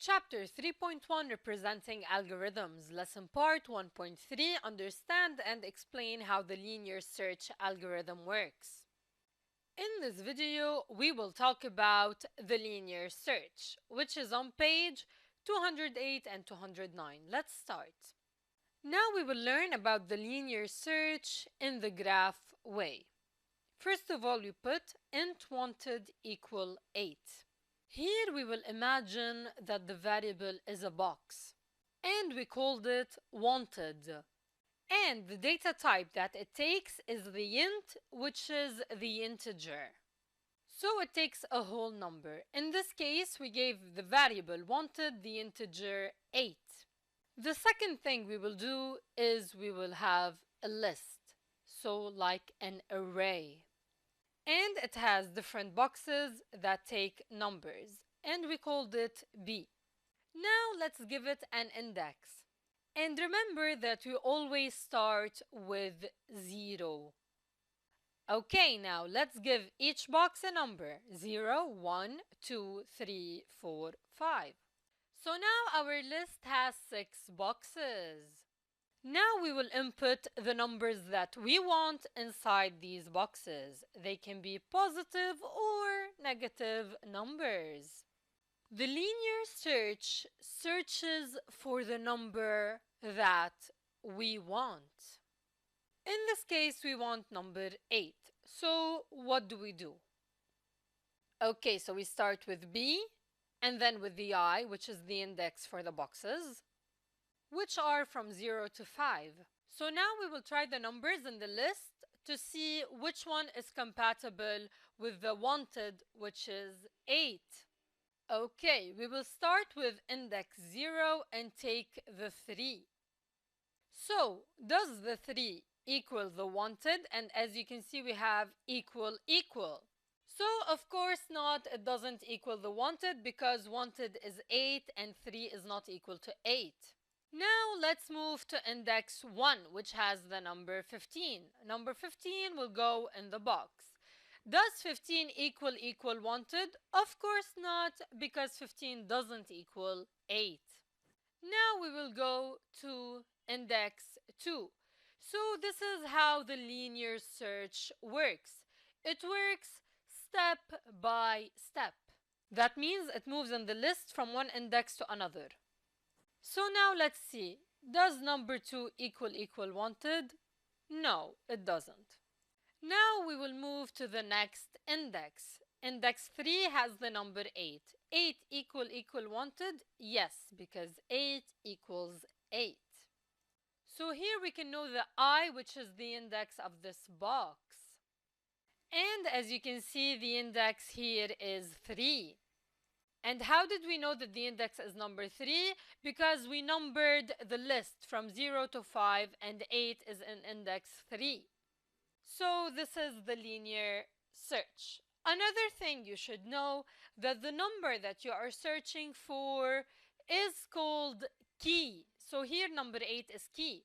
Chapter 3.1 Representing Algorithms, Lesson Part 1.3 Understand and explain how the linear search algorithm works. In this video, we will talk about the linear search, which is on page 208 and 209. Let's start. Now we will learn about the linear search in the graph way. First of all, we put int wanted equal 8. Here we will imagine that the variable is a box, and we called it wanted. And the data type that it takes is the int, which is the integer. So it takes a whole number. In this case, we gave the variable wanted the integer 8. The second thing we will do is we will have a list, so like an array. And it has different boxes that take numbers, and we called it B. Now let's give it an index. And remember that we always start with 0. Okay, now let's give each box a number. 0, 1, 2, 3, 4, 5. So now our list has 6 boxes. Now we will input the numbers that we want inside these boxes. They can be positive or negative numbers. The linear search searches for the number that we want. In this case, we want number 8. So what do we do? Okay, so we start with B and then with the I, which is the index for the boxes, which are from 0 to 5. So now we will try the numbers in the list to see which one is compatible with the wanted, which is 8. Okay, we will start with index 0 and take the 3. So, does the 3 equal the wanted? And as you can see, we have equal, equal. So, of course not, it doesn't equal the wanted because wanted is 8 and 3 is not equal to 8. Now let's move to index 1, which has the number 15. Number 15 will go in the box. Does 15 equal wanted? Of course not, because 15 doesn't equal 8. Now we will go to index 2. So this is how the linear search works. It works step by step. That means it moves in the list from one index to another. So now let's see, does number 2 equal wanted? No, it doesn't. Now we will move to the next index. Index 3 has the number 8. 8 equal wanted? Yes, because 8 equals 8. So here we can know the I, which is the index of this box. And as you can see, the index here is 3. And how did we know that the index is number 3? Because we numbered the list from 0 to 5 and 8 is in index 3. So this is the linear search. Another thing you should know that the number that you are searching for is called key. So here number 8 is key.